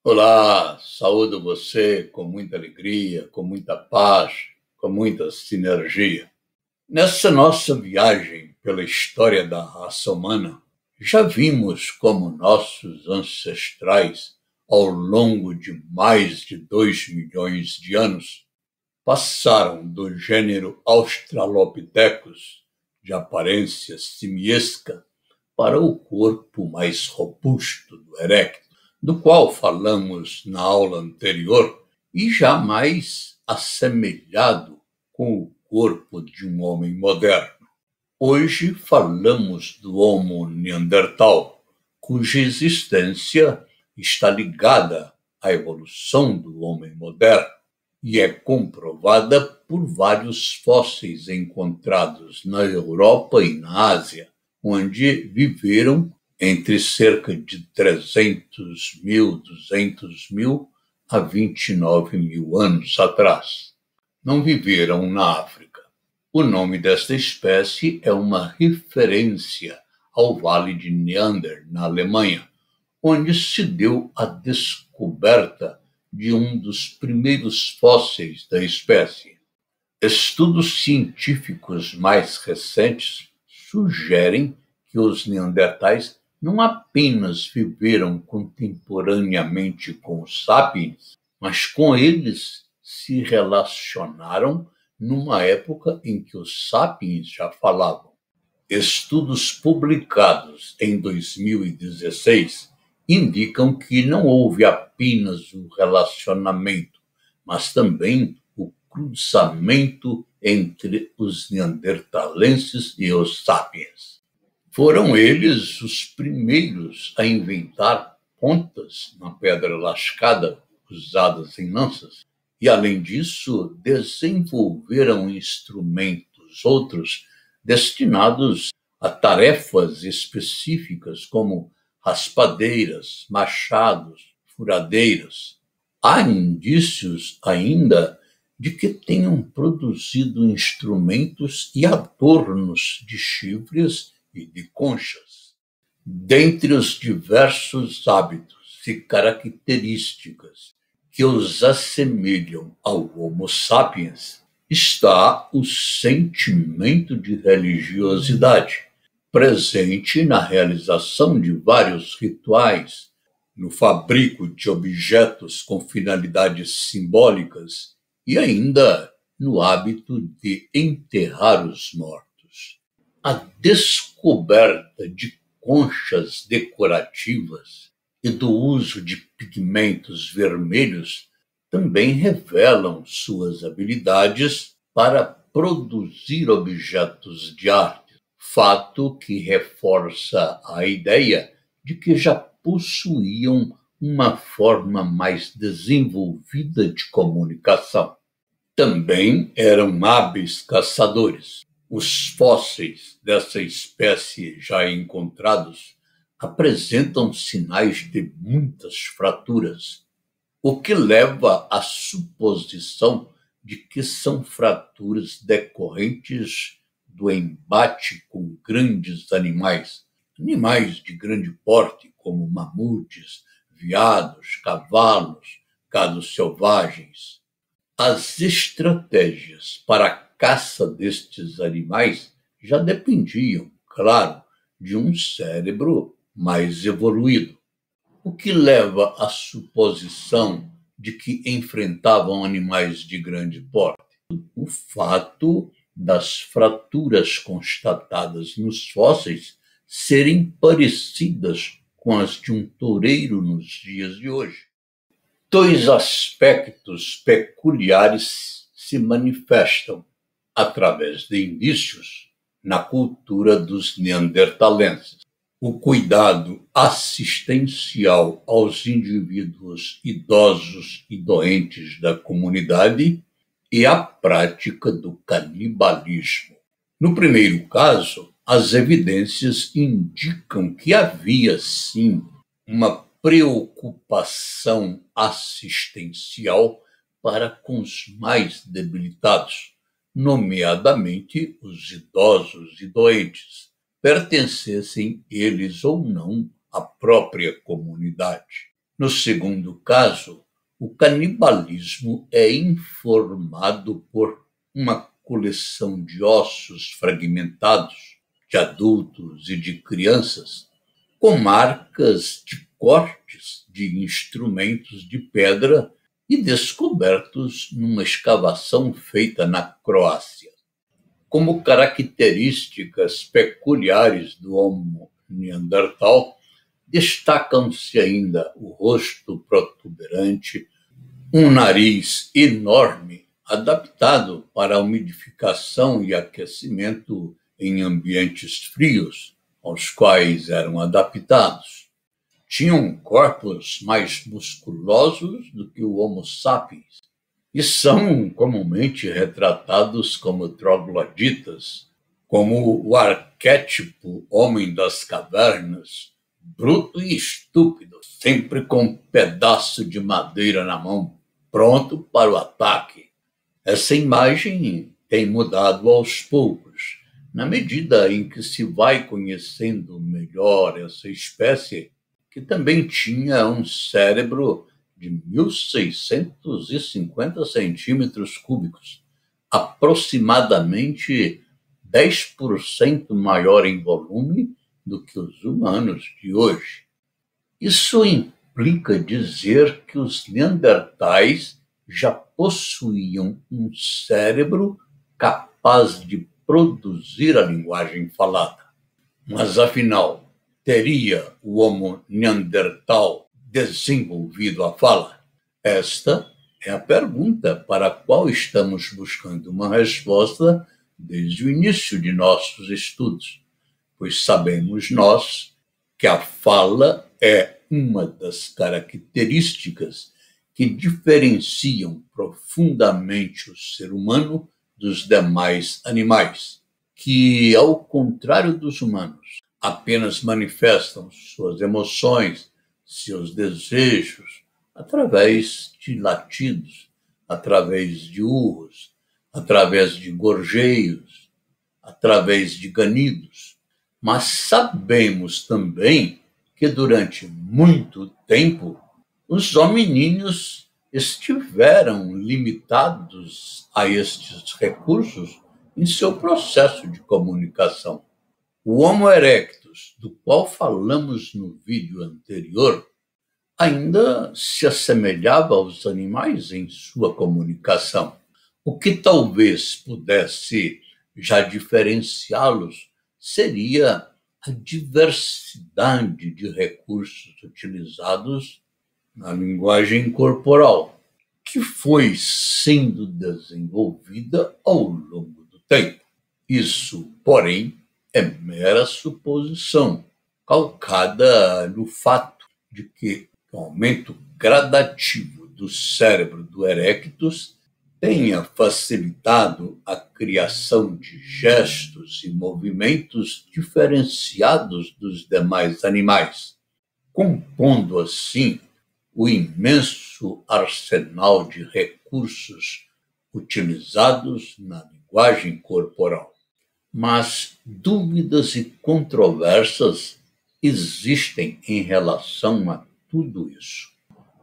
Olá, saúdo você com muita alegria, com muita paz, com muita sinergia. Nessa nossa viagem pela história da raça humana, já vimos como nossos ancestrais, ao longo de mais de 2 milhões de anos, passaram do gênero Australopithecus, de aparência simiesca, para o corpo mais robusto do erecto, do qual falamos na aula anterior, e jamais assemelhado com o corpo de um homem moderno. Hoje falamos do Homo neandertal, cuja existência está ligada à evolução do homem moderno e é comprovada por vários fósseis encontrados na Europa e na Ásia, onde viveram entre cerca de 300.000, 200.000 a 29.000 anos atrás. Não viveram na África. O nome desta espécie é uma referência ao Vale de Neander, na Alemanha, onde se deu a descoberta de um dos primeiros fósseis da espécie. Estudos científicos mais recentes sugerem que os neandertais não apenas viveram contemporaneamente com os sapiens, mas com eles se relacionaram numa época em que os sapiens já falavam. Estudos publicados em 2016 indicam que não houve apenas o relacionamento, mas também o cruzamento entre os neandertalenses e os sapiens. Foram eles os primeiros a inventar pontas na pedra lascada usadas em lanças e, além disso, desenvolveram instrumentos outros destinados a tarefas específicas como raspadeiras, machados, furadeiras. Há indícios ainda de que tenham produzido instrumentos e adornos de chifres e de conchas. Dentre os diversos hábitos e características que os assemelham ao Homo sapiens, está o sentimento de religiosidade, presente na realização de vários rituais, no fabrico de objetos com finalidades simbólicas e ainda no hábito de enterrar os mortos. A descoberta de conchas decorativas e do uso de pigmentos vermelhos também revelam suas habilidades para produzir objetos de arte, fato que reforça a ideia de que já possuíam uma forma mais desenvolvida de comunicação. Também eram hábeis caçadores. Os fósseis dessa espécie já encontrados apresentam sinais de muitas fraturas, o que leva à suposição de que são fraturas decorrentes do embate com grandes animais de grande porte, como mamutes, veados, cavalos, gados selvagens. As estratégias para a caça destes animais já dependiam, claro, de um cérebro mais evoluído, o que leva à suposição de que enfrentavam animais de grande porte. O fato das fraturas constatadas nos fósseis serem parecidas com as de um toureiro nos dias de hoje. Dois aspectos peculiares se manifestam através de indícios na cultura dos neandertalenses: o cuidado assistencial aos indivíduos idosos e doentes da comunidade e a prática do canibalismo. No primeiro caso, as evidências indicam que havia, sim, uma preocupação assistencial para com os mais debilitados, nomeadamente os idosos e doentes, pertencessem eles ou não à própria comunidade. No segundo caso, o canibalismo é informado por uma coleção de ossos fragmentados de adultos e de crianças, com marcas de cortes de instrumentos de pedra e descobertos numa escavação feita na Croácia. Como características peculiares do Homo neandertal, destacam-se ainda o rosto protuberante, um nariz enorme, adaptado para a umidificação e aquecimento em ambientes frios, aos quais eram adaptados. Tinham corpos mais musculosos do que o Homo sapiens e são comumente retratados como trogloditas, como o arquétipo homem das cavernas, bruto e estúpido, sempre com um pedaço de madeira na mão, pronto para o ataque. Essa imagem tem mudado aos poucos, na medida em que se vai conhecendo melhor essa espécie, que também tinha um cérebro de 1.650 centímetros cúbicos, aproximadamente 10% maior em volume do que os humanos de hoje. Isso implica dizer que os neandertais já possuíam um cérebro capaz de produzir a linguagem falada. Mas, afinal, teria o Homo neandertal desenvolvido a fala? Esta é a pergunta para a qual estamos buscando uma resposta desde o início de nossos estudos, pois sabemos nós que a fala é uma das características que diferenciam profundamente o ser humano dos demais animais, que, ao contrário dos humanos, apenas manifestam suas emoções, seus desejos, através de latidos, através de urros, através de gorjeios, através de ganidos. Mas sabemos também que durante muito tempo os hominíneos estiveram limitados a estes recursos em seu processo de comunicação. O Homo erectus, do qual falamos no vídeo anterior, ainda se assemelhava aos animais em sua comunicação, o que talvez pudesse já diferenciá-los seria a diversidade de recursos utilizados na linguagem corporal, que foi sendo desenvolvida ao longo do tempo. Isso, porém, é mera suposição, calcada no fato de que o aumento gradativo do cérebro do erectus tenha facilitado a criação de gestos e movimentos diferenciados dos demais animais, compondo assim o imenso arsenal de recursos utilizados na linguagem corporal. Mas dúvidas e controvérsias existem em relação a tudo isso.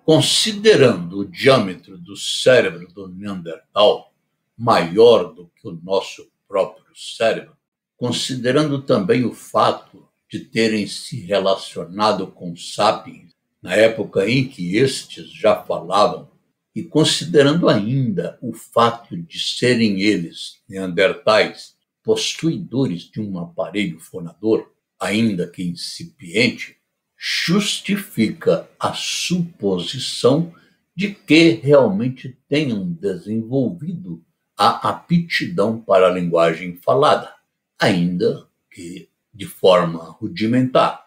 Considerando o diâmetro do cérebro do Neandertal maior do que o nosso próprio cérebro, considerando também o fato de terem se relacionado com sapiens na época em que estes já falavam, e considerando ainda o fato de serem eles, neandertais, possuidores de um aparelho fonador, ainda que incipiente, justifica a suposição de que realmente tenham desenvolvido a aptidão para a linguagem falada, ainda que de forma rudimentar.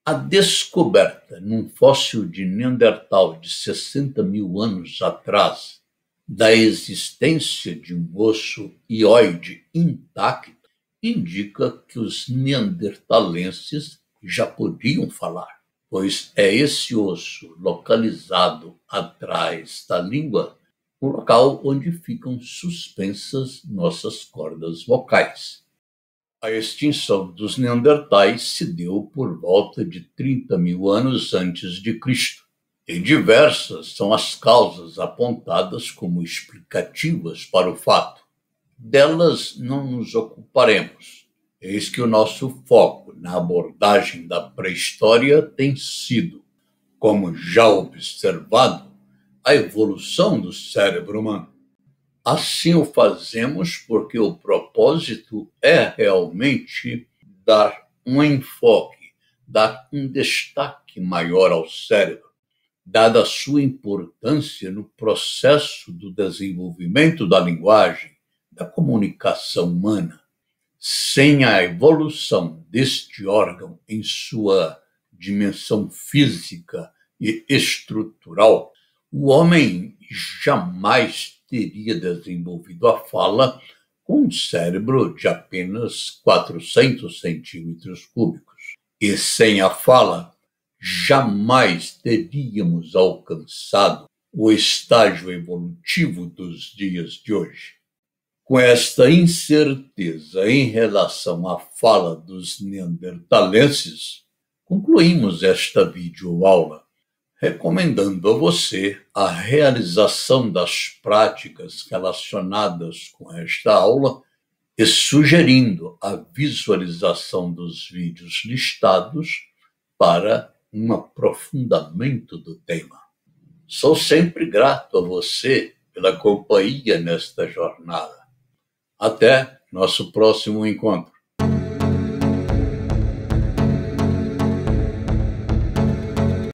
A descoberta num fóssil de Neandertal de 60 mil anos atrás da existência de um osso hioide intacto indica que os neandertalenses já podiam falar, pois é esse osso localizado atrás da língua o local onde ficam suspensas nossas cordas vocais. A extinção dos neandertais se deu por volta de 30 mil anos antes de Cristo, E diversas são as causas apontadas como explicativas para o fato. Delas não nos ocuparemos. Eis que o nosso foco na abordagem da pré-história tem sido, como já observado, a evolução do cérebro humano. Assim o fazemos porque o propósito é realmente dar um enfoque, dar um destaque maior ao cérebro, dada a sua importância no processo do desenvolvimento da linguagem, da comunicação humana. Sem a evolução deste órgão em sua dimensão física e estrutural, o homem jamais teria desenvolvido a fala com um cérebro de apenas 400 centímetros cúbicos. E sem a fala, jamais teríamos alcançado o estágio evolutivo dos dias de hoje. Com esta incerteza em relação à fala dos neandertalenses, concluímos esta videoaula, recomendando a você a realização das práticas relacionadas com esta aula e sugerindo a visualização dos vídeos listados para um aprofundamento do tema. Sou sempre grato a você pela companhia nesta jornada. Até nosso próximo encontro.